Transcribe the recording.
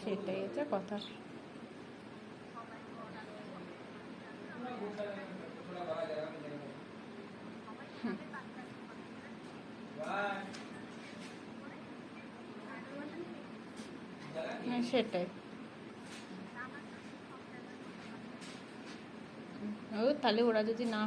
সেটাই হচ্ছে কথা। হ্যাঁ সেটাই। ও তাহলে ওরা যদি না